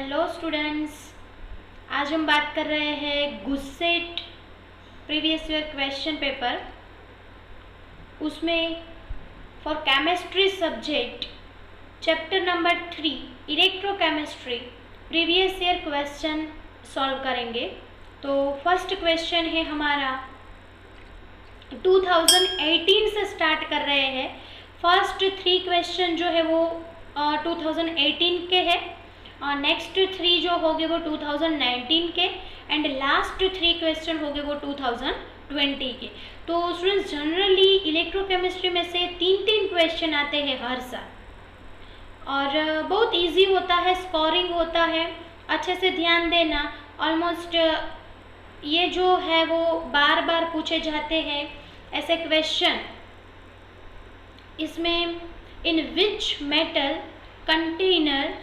Hello students, आज हम बात कर रहे हैं गुस्सेट प्रीवियस ईयर क्वेश्चन पेपर। उसमें for chemistry subject chapter number 3 electrochemistry previous year question solve करेंगे। तो फर्स्ट क्वेश्चन है हमारा 2018 से स्टार्ट कर रहे हैं। फर्स्ट 3 क्वेश्चन जो है वो 2018 के हैं और नेक्स्ट 3 जो होंगे वो 2019 के एंड लास्ट 3 क्वेश्चन होंगे वो 2020 के। तो स्टूडेंट्स जनरली इलेक्ट्रोकेमिस्ट्री में से 3-3 क्वेश्चन आते हैं हर साल और बहुत इजी होता है, स्कोरिंग होता है। अच्छे से ध्यान देना, ऑलमोस्ट ये जो है वो बार बार पूछे जाते हैं ऐसे क्वेश्चन। इसमें in which metal container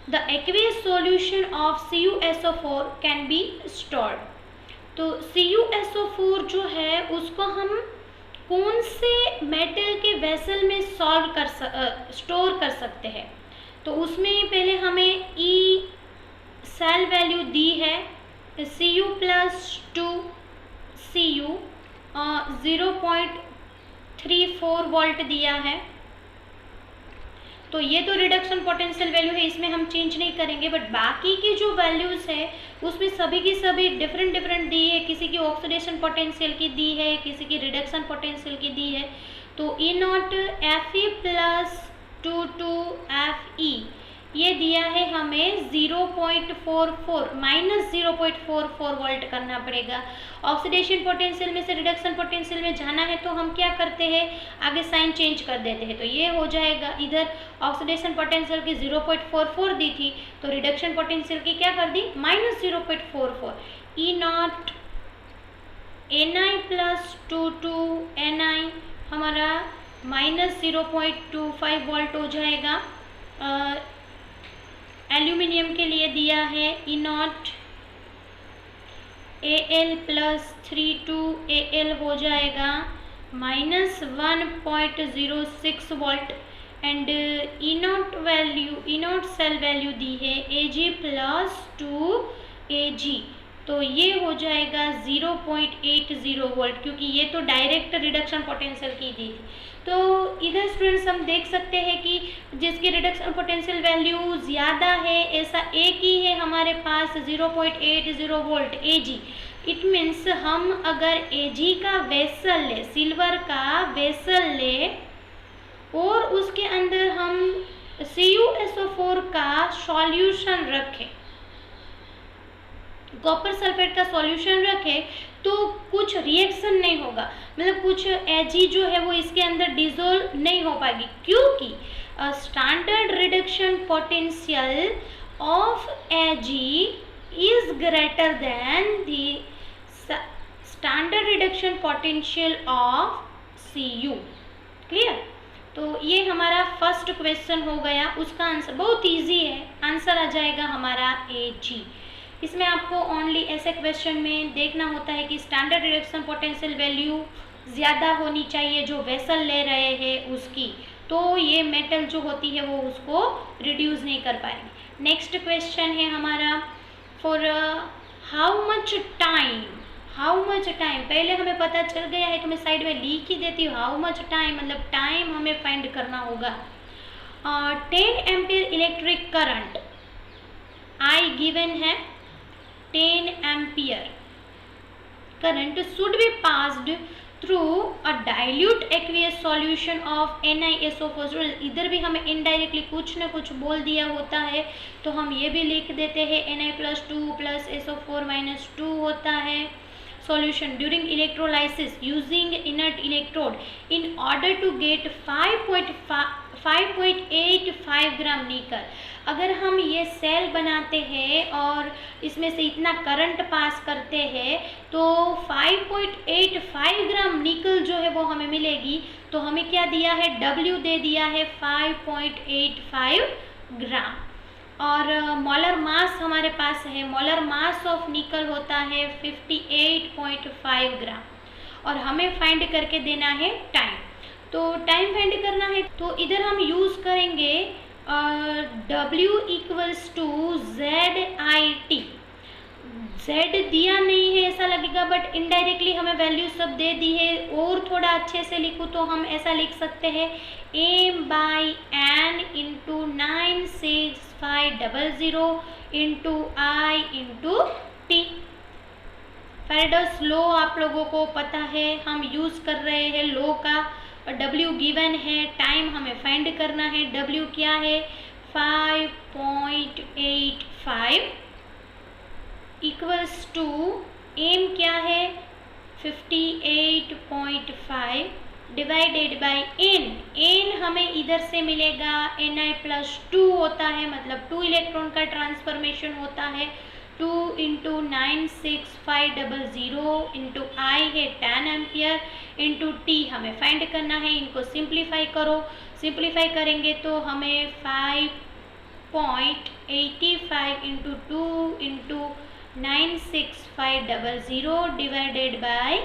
the aqueous solution of CuSO4 can be stored। तो CuSO4 जो है उसको हम कौन से मेटल के वेसल में स्टोर कर सकते हैं। तो उसमें पहले हमें E सेल वैल्यू दी है Cu+2 Cu 0.34 वोल्ट दिया है। तो ये तो रिडक्शन पोटेंशियल वैल्यू है, इसमें हम चेंज नहीं करेंगे। बट बाकी की जो वैल्यूज़ है उसमें सभी की सभी डिफरेंट दी है। किसी की ऑक्सीडेशन पोटेंशियल की दी है, किसी की रिडक्शन पोटेंशियल की दी है। तो E0 Fe+22Fe ये दिया है हमें 0.44 वोल्ट करना पड़ेगा। ऑक्सीडेशन पोटेंशियल में से रिडक्शन पोटेंशियल में जाना है तो हम क्या करते हैं, आगे साइन चेंज कर देते हैं। तो ये हो जाएगा, इधर ऑक्सीडेशन पोटेंशियल की 0.44 दी थी तो रिडक्शन पोटेंशियल की क्या कर दी, -0.44। E0 Na+22Na हमारा -0.25 वोल्ट हो जाएगा। एल्यूमिनियम के लिए दिया है E0 Al+32Al हो जाएगा -1.06 volt and E0 cell value दी है Ag+2Ag। तो ये हो जाएगा 0.80 वोल्ट, क्योंकि ये तो डायरेक्ट रिडक्शन पोटेंशियल की दी थी। तो इधर स्टूडेंट्स हम देख सकते हैं कि जिसकी रिडक्शन पोटेंशियल वैल्यू ज़्यादा है ऐसा एक ही है हमारे पास 0.80 वोल्ट Ag। इट मीन्स हम अगर Ag का वेसल ले, सिल्वर का वेसल ले और उसके अंदर हम CuSO4 का सॉल्यूशन रखें, कॉपर सल्फेट का सॉल्यूशन रखें, तो कुछ रिएक्शन नहीं होगा, मतलब कुछ Ag जो है वो इसके अंदर डिसोल्व नहीं हो पाएगी, क्योंकि standard reduction potential of Ag is greater than the standard reduction potential of Cu। Clear. तो ये हमारा फर्स्ट क्वेश्चन हो गया। उसका आंसर बहुत इजी है, आंसर आ जाएगा हमारा Ag। इसमें आपको ओनली ऐसे क्वेश्चन में देखना होता है कि स्टैंडर्ड रिडक्शन पोटेंशियल वैल्यू ज़्यादा होनी चाहिए जो वेसल ले रहे हैं उसकी, तो ये मेटल जो होती है वो उसको रिड्यूस नहीं कर पाएगी। नेक्स्ट क्वेश्चन है हमारा फॉर हाउ मच टाइम, पहले हमें पता चल गया है तो मैं साइड में लिख ही देती हूँ। हाउ मच टाइम मतलब टाइम हमें फाइंड करना होगा। 10 ampere electric current I given है, 10 ampere current should be passed through a dilute aqueous solution of NiSO4। इधर भी हमें इनडायरेक्टली कुछ न कुछ बोल दिया होता है तो हम ये भी लिख देते हैं Na+2+SO4-2 होता है। solution during electrolysis using inert electrode in order to get 5.85 ग्राम निकल। अगर हम ये सेल बनाते हैं और इसमें से इतना करंट पास करते हैं तो 5.85 ग्राम निकल जो है वो हमें मिलेगी। तो हमें क्या दिया है, W दे दिया है 5.85 ग्राम। और मोलर मास हमारे पास है, मोलर मास ऑफ निकल होता है 58.5 ग्राम और हमें फाइंड करके देना है टाइम। तो टाइम फाइंड करना है तो इधर हम यूज़ करेंगे W = Z Z दिया नहीं है ऐसा लगेगा, बट इनडायरेक्टली हमें वैल्यू सब दे दी है। और थोड़ा अच्छे से लिखूँ तो हम ऐसा लिख सकते हैं m/n into 96500 into I into T। Faraday's law आप लोगों को पता है, हम यूज़ कर रहे हैं लॉ का। W गिवन है, टाइम हमें फाइंड करना है। W क्या है 5.85 इक्वल्स टू m क्या है 58.5 डिवाइडेड बाय n। n हमें इधर से मिलेगा Ni+2 होता है, मतलब 2 इलेक्ट्रॉन का ट्रांसफॉर्मेशन होता है। 2 इंटू 96500 इंटू I है 10 एम्पियर इंटू T हमें फाइंड करना है। इनको सिंप्लीफाई करो, सिंप्लीफाई करेंगे तो हमें 5.85 into 2 into 96500 divided by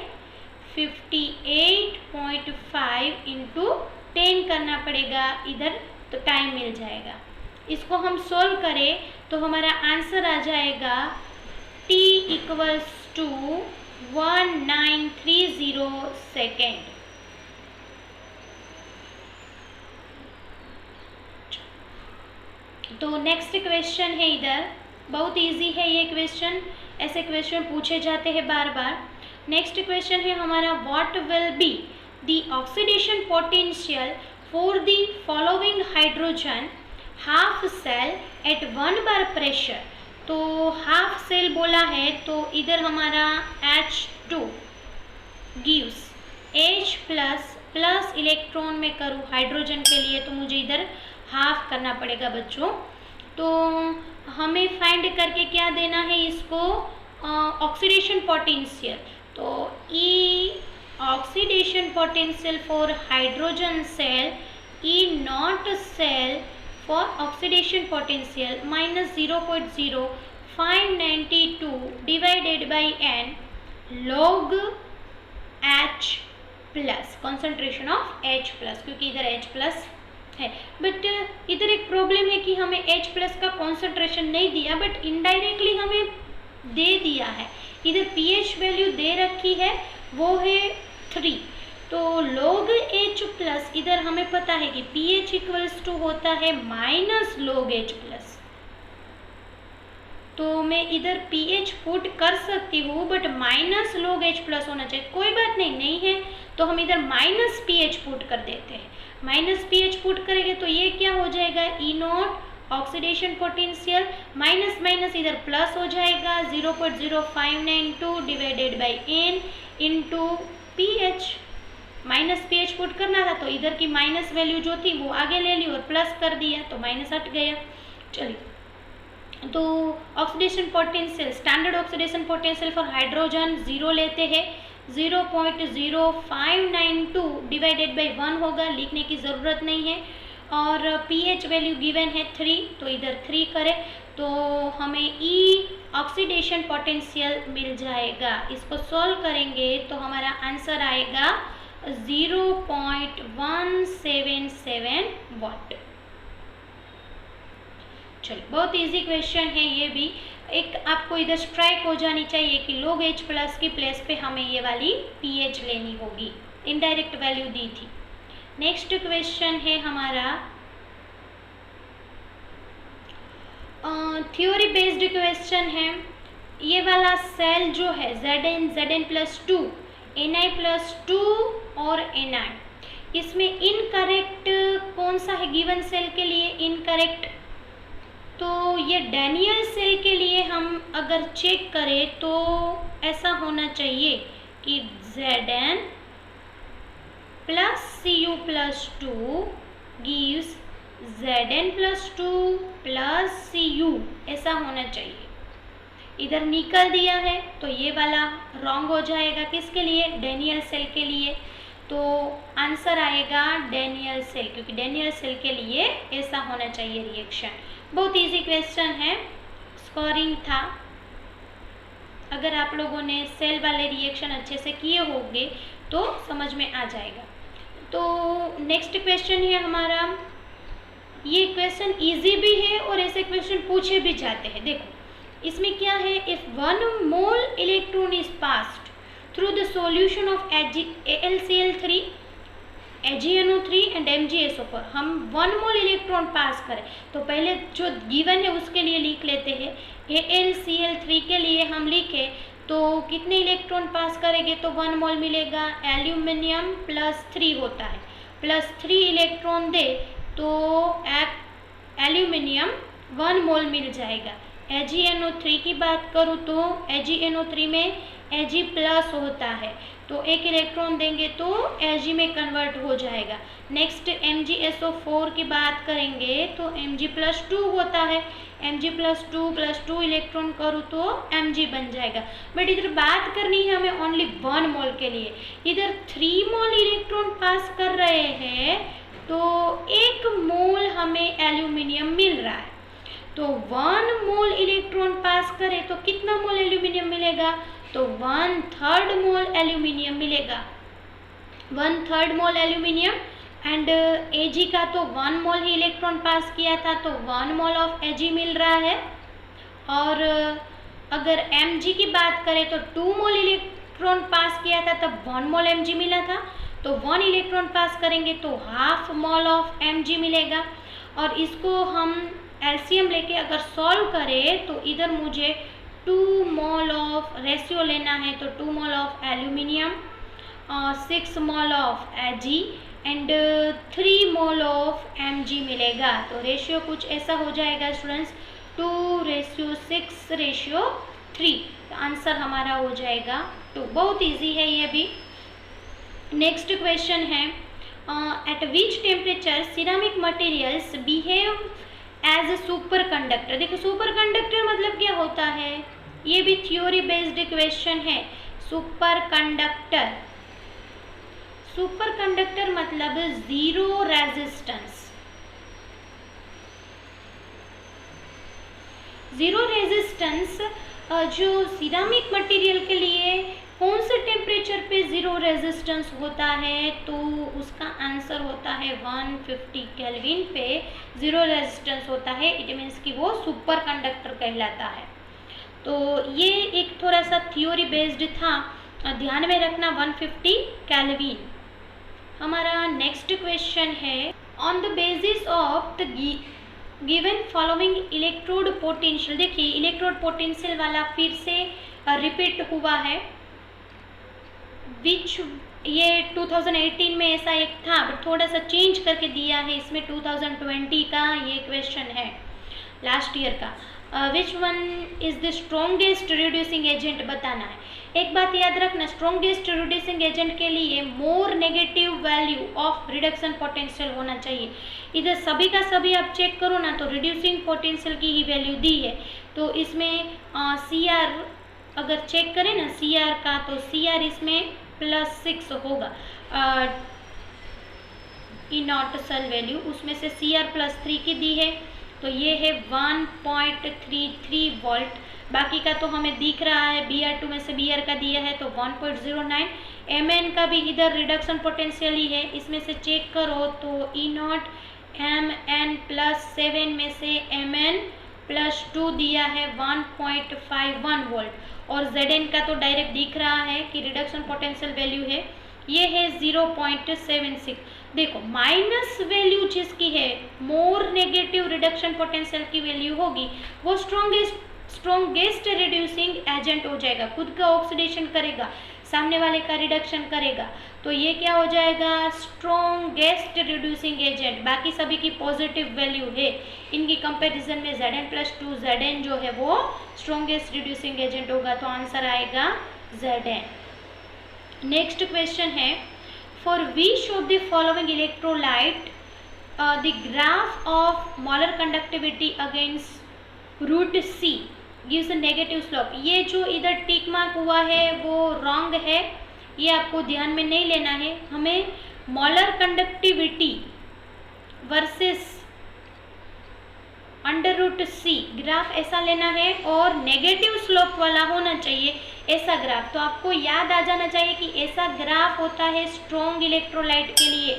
58.5 into 10 करना पड़ेगा इधर, तो टाइम मिल जाएगा। इसको हम सोल्व करें तो हमारा आंसर आ जाएगा T इक्वल्स टू 1930 सेकेंड। तो नेक्स्ट क्वेश्चन है इधर, बहुत इजी है ये क्वेश्चन, ऐसे क्वेश्चन पूछे जाते हैं बार बार। नेक्स्ट क्वेश्चन है हमारा what will be the oxidation potential for the following hydrogen half cell at 1 bar pressure. तो हाफ सेल बोला है तो इधर हमारा H2 gives H plus electron में करूँ हाइड्रोजन के लिए तो मुझे इधर हाफ करना पड़ेगा बच्चों। तो हमें फाइंड करके क्या देना है इसको ऑक्सीडेशन पोटेंशियल। तो E oxidation potential for hydrogen cell E naught cell for oxidation potential minus 0.0592 divided by n log H plus concentration of H plus, क्योंकि इधर H plus है। बट इधर एक प्रॉब्लम है कि हमें H plus का कॉन्सेंट्रेशन नहीं दिया, बट इनडायरेक्टली हमें दे दिया है। इधर pH वैल्यू दे रखी है, वो है 3। तो log H प्लस इधर हमें पता है कि pH इक्वल्स टू होता है माइनस log H प्लस। तो मैं इधर pH पुट कर सकती हूँ, but minus log H plus होना चाहिए। कोई बात नहीं, नहीं है तो हम इधर माइनस pH पुट कर देते हैं। माइनस pH पुट करेंगे तो ये क्या हो जाएगा E not oxidation potential minus minus इधर प्लस हो जाएगा 0.0592 divided by n into pH। Minus pH put करना था तो इधर की माइनस वैल्यू जो थी वो आगे ले ली और प्लस कर दिया तो माइनस हट गया। चलिए, तो oxidation potential, standard oxidation potential for hydrogen 0 लेते हैं। 0.0592 डिवाइडेड बाई 1 होगा, लिखने की ज़रूरत नहीं है। और pH वैल्यू गिवन है 3, तो इधर 3 करें तो हमें E ऑक्सीडेशन पोटेंशियल मिल जाएगा। इसको सॉल्व करेंगे तो हमारा आंसर आएगा 0.177 वाट। चलिए, बहुत इजी क्वेश्चन है ये भी। एक आपको इधर स्ट्राइक हो जानी चाहिए कि log H प्लस की प्लेस पे हमें ये वाली pH लेनी होगी, इनडायरेक्ट वैल्यू दी थी। नेक्स्ट क्वेश्चन है हमारा थ्योरी बेस्ड क्वेश्चन है। ये वाला सेल जो है Zn+2 Ni+2 और Ni, इसमें इनकरेक्ट कौन सा है गिवन सेल के लिए? इनकरेक्ट तो ये डैनियल सेल के लिए हम अगर चेक करें तो ऐसा होना चाहिए कि Zn+Cu+2 gives Zn+2 + Cu, ऐसा होना चाहिए। इधर निकल दिया है तो ये वाला रॉन्ग हो जाएगा। किसके लिए? डैनियल सेल के लिए। तो आंसर आएगा डैनियल सेल, क्योंकि डैनियल सेल के लिए ऐसा होना चाहिए रिएक्शन। बहुत इजी क्वेश्चन है, स्कोरिंग था। अगर आप लोगों ने सेल वाले रिएक्शन अच्छे से किए होंगे तो समझ में आ जाएगा। तो नेक्स्ट क्वेश्चन है हमारा, ये क्वेश्चन इजी भी है और ऐसे क्वेश्चन पूछे भी जाते हैं। देखो, इसमें क्या है, if 1 mole electron is passed through the solution of AlCl3 AgNO3 and MgSO4, हम 1 मोल इलेक्ट्रॉन पास करें तो पहले जो गिवन है उसके लिए लिख लेते हैं। AlCl3 के लिए हम लिखे तो कितने इलेक्ट्रॉन पास करेंगे, तो 1 मोल मिलेगा। एल्यूमिनियम +3 होता है, +3 इलेक्ट्रॉन दे तो एल्यूमिनियम 1 मोल मिल जाएगा। AgNO3 की बात करूँ तो AgNO3 में Ag+ होता है, तो एक इलेक्ट्रॉन देंगे तो Ag में कन्वर्ट हो जाएगा। नेक्स्ट MgSO4 की बात करेंगे तो Mg+2 होता है, Mg+2 इलेक्ट्रॉन करूँ तो Mg बन जाएगा। बट इधर बात करनी है हमें ओनली 1 मोल के लिए, इधर 3 मोल इलेक्ट्रॉन पास कर रहे हैं तो 1 मोल हमें एल्यूमिनियम मिल रहा है। तो 1 मोल इलेक्ट्रॉन पास करें तो कितना मोल एल्यूमिनियम मिलेगा, तो 1/3 मोल एल्यूमिनियम मिलेगा, 1/3 मोल एल्यूमिनियम। एंड Ag का तो 1 मोल ही इलेक्ट्रॉन पास किया था तो 1 मोल ऑफ Ag मिल रहा है। और अगर Mg की बात करें तो 2 मोल इलेक्ट्रॉन पास किया था तब 1 मोल Mg मिला था, तो 1 इलेक्ट्रॉन पास करेंगे तो ½ मोल ऑफ Mg मिलेगा। और इसको हम एलसीएम लेके अगर सॉल्व करें तो इधर मुझे 2 मोल ऑफ रेशियो लेना है, तो 2 mole of aluminium, 6 mole of Ag and 3 mole of Mg मिलेगा। तो रेशियो कुछ ऐसा हो जाएगा स्टूडेंट्स, 2:6:3। तो आंसर हमारा हो जाएगा 2। बहुत इजी है ये भी। नेक्स्ट क्वेश्चन है, at which temperature ceramic materials behave as a superconductor. देखो सुपर कंडक्टर मतलब क्या होता है, ये भी थ्योरी बेस्ड क्वेश्चन है। सुपर कंडक्टर मतलब जीरो रेजिस्टेंस। जीरो रेजिस्टेंस जो सिरामिक मटेरियल के लिए कौन से टेम्परेचर पे जीरो रेजिस्टेंस होता है, तो उसका आंसर होता है 150 केल्विन पे जीरो रेजिस्टेंस होता है। इट मीन्स कि वो सुपर कंडक्टर कहलाता है। तो ये एक थोड़ा सा थ्योरी बेस्ड था, ध्यान में रखना 150 केल्विन। हमारा नेक्स्ट क्वेश्चन है, on the basis of the given following electrode potential. देखिए इलेक्ट्रोड पोटेंशियल वाला फिर से रिपीट हुआ है, विच ये 2018 में ऐसा एक था बट थोड़ा सा चेंज करके दिया है, इसमें 2020 का ये क्वेश्चन है, लास्ट ईयर का। Which one is the strongest reducing agent बताना है। एक बात याद रखना, स्ट्रॉन्गेस्ट रिड्यूसिंग एजेंट के लिए more negative value of reduction potential होना चाहिए। इधर सभी का सभी आप चेक करो ना तो रिड्यूसिंग पोटेंशियल की ही वैल्यू दी है, तो इसमें CR अगर चेक करें ना CR का, तो CR इसमें +6 होगा। E0 सेल वैल्यू उसमें से CR +3 की दी है, तो ये है 1.33 वोल्ट। बाकी का तो हमें दिख रहा है, Br2 में से Br का दिया है तो 1.09। Mn का भी इधर रिडक्शन पोटेंशियल ही है, इसमें से चेक करो तो E0 Mn +7 में से Mn +2 दिया है 1.51 वोल्ट। और Zn का तो डायरेक्ट दिख रहा है कि रिडक्शन पोटेंशियल वैल्यू है, ये है 0.76। देखो माइनस वैल्यू जिसकी है, मोर नेगेटिव रिडक्शन पोटेंशियल की वैल्यू होगी, वो स्ट्रॉन्गेस्ट रिड्यूसिंग एजेंट हो जाएगा, खुद का ऑक्सीडेशन करेगा, सामने वाले का रिडक्शन करेगा, तो ये क्या हो जाएगा, स्ट्रॉन्गेस्ट रिड्यूसिंग एजेंट। बाकी सभी की पॉजिटिव वैल्यू है, इनकी कंपैरिजन में Zn+2 Zn जो है वो स्ट्रॉन्गेस्ट रिड्यूसिंग एजेंट होगा, तो आंसर आएगा Zn। नेक्स्ट क्वेश्चन है, for which of the following electrolyte the graph of molar conductivity against root C gives a negative slope. ये जो इधर टिक मार्क हुआ है वो रॉन्ग है, ये आपको ध्यान में नहीं लेना है। हमें molar conductivity versus √C graph ऐसा लेना है और नेगेटिव स्लोप वाला होना चाहिए ऐसा ग्राफ। तो आपको याद आ जाना चाहिए कि ऐसा ग्राफ होता है स्ट्रॉन्ग इलेक्ट्रोलाइट के लिए।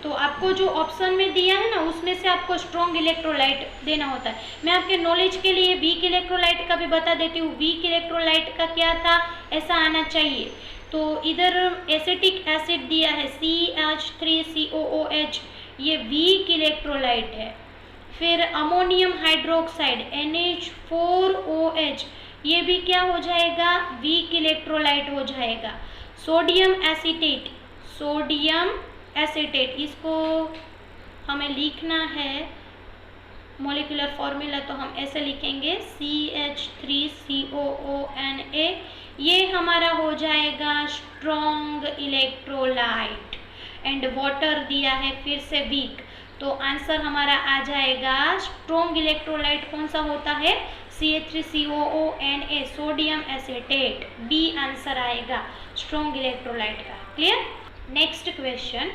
तो आपको जो ऑप्शन में दिया है ना उसमें से आपको स्ट्रॉन्ग इलेक्ट्रोलाइट देना होता है। मैं आपके नॉलेज के लिए वीक इलेक्ट्रोलाइट का भी बता देती हूँ। वीक इलेक्ट्रोलाइट का क्या था, ऐसा आना चाहिए। तो इधर एसिटिक एसिड दिया है CH3COOH, ये वीक इलेक्ट्रोलाइट है। फिर अमोनियम हाइड्रोक्साइड NH4OH, ये भी क्या हो जाएगा, वीक इलेक्ट्रोलाइट हो जाएगा। सोडियम एसिटेट, इसको हमें लिखना है मॉलिक्यूलर फॉर्मूला, तो हम ऐसे लिखेंगे CH3COONA, ये हमारा हो जाएगा स्ट्रॉन्ग इलेक्ट्रोलाइट। एंड वाटर दिया है फिर से वीक, तो आंसर हमारा आ जाएगा स्ट्रॉन्ग इलेक्ट्रोलाइट कौन सा होता है, CH3COONA, sodium acetate, B answer आएगा स्ट्रॉन्ग इलेक्ट्रोलाइट का। Clear. Next question,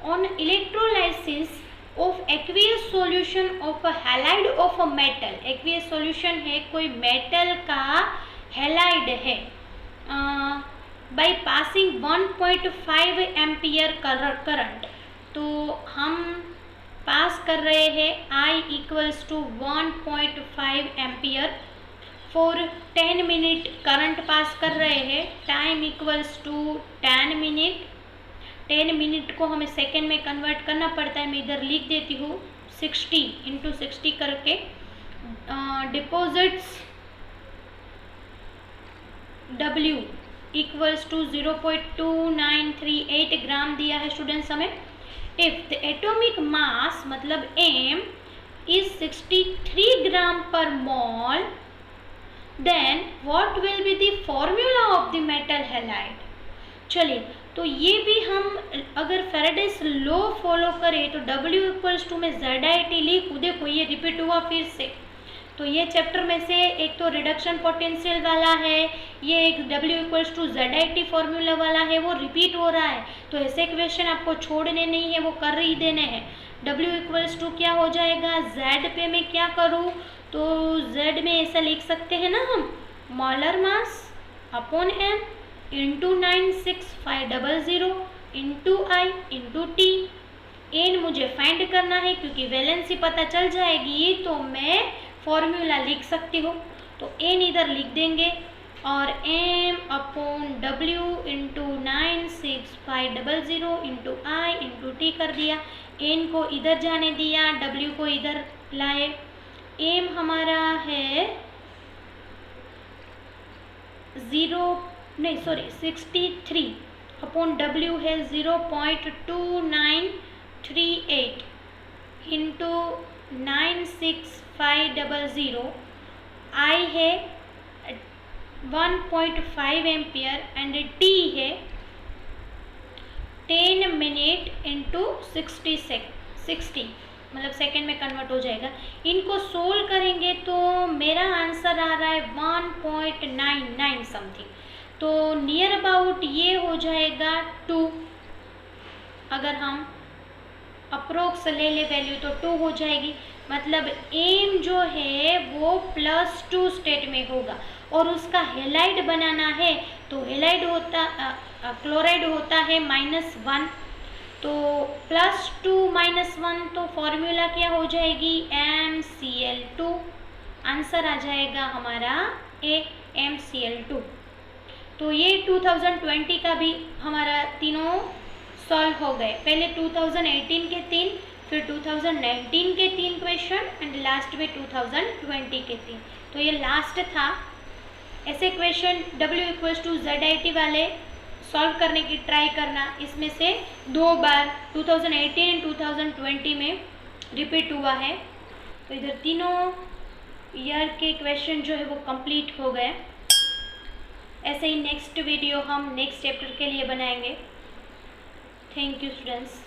on electrolysis of aqueous solution of halide of a metal. Aqueous solution है, कोई मेटल का हैलाइड है, बाय पासिंग 1.5 एम्पियर करंट। तो हम पास कर रहे हैं I = 1.5 ampere for 10 minute current pass कर रहे हैं। Time = 10 minute. 10 मिनट को हमें सेकेंड में कन्वर्ट करना पड़ता है। मैं इधर लिख देती हूँ 60 × 60 करके। डिपॉजिट्स W = 0.2938 ग्राम दिया है स्टूडेंट्स हमें। इफ द एटॉमिक मास मतलब m is 63 ग्राम पर mole, then what will be the formula of the metal halide. चलिए, तो ये भी हम अगर फेराडेस लॉ फॉलो करें तो W = में ZIT लिखूँ। देखो ये रिपीट हुआ फिर से, तो ये चैप्टर में से एक तो रिडक्शन पोटेंशियल वाला है, ये एक W = ZIT फॉर्मूला वाला है, वो रिपीट हो रहा है। तो ऐसे क्वेश्चन आपको छोड़ने नहीं है, वो कर ही देने हैं। W = क्या हो जाएगा, Z पे मैं क्या करूँ, तो Z में ऐसा लिख सकते हैं ना हम, molar mass upon m × 96500 × I × T। n मुझे फाइंड करना है, क्योंकि वैलेंसी पता चल जाएगी तो मैं फॉर्मूला लिख सकती हूँ। तो n इधर लिख देंगे और m/W × 96500 × I × T कर दिया। n को इधर जाने दिया, W को इधर लाए। m हमारा है 63/W है 0.2938 × 96500। I है 1.5 एम्पियर एंड T है 10 मिनट × 60 मतलब सेकेंड में कन्वर्ट हो जाएगा। इनको सोल्व करेंगे तो मेरा आंसर आ रहा है 1.99 समथिंग, तो नियर अबाउट ये हो जाएगा 2। अगर हम अप्रोक्स ले ले वैल्यू तो 2 हो जाएगी। मतलब एम जो है वो +2 स्टेट में होगा और उसका हेलाइड बनाना है, तो हेलाइड होता क्लोराइड होता है -1, तो +2 -1, तो फॉर्मूला क्या हो जाएगी, MCl2। आंसर आ जाएगा हमारा MCl2। तो ये 2020 का भी हमारा तीनों सॉल्व हो गए। पहले 2018 के 3, फिर 2019 के 3 क्वेश्चन एंड लास्ट में 2020 के 3। तो ये लास्ट था। ऐसे क्वेश्चन W = ZIT वाले सॉल्व करने की ट्राई करना। इसमें से 2 बार 2018 एंड 2020 में रिपीट हुआ है। तो इधर तीनों ईयर के क्वेश्चन जो है वो कंप्लीट हो गए। ऐसे ही नेक्स्ट वीडियो हम नेक्स्ट चैप्टर के लिए बनाएंगे। Thank you students.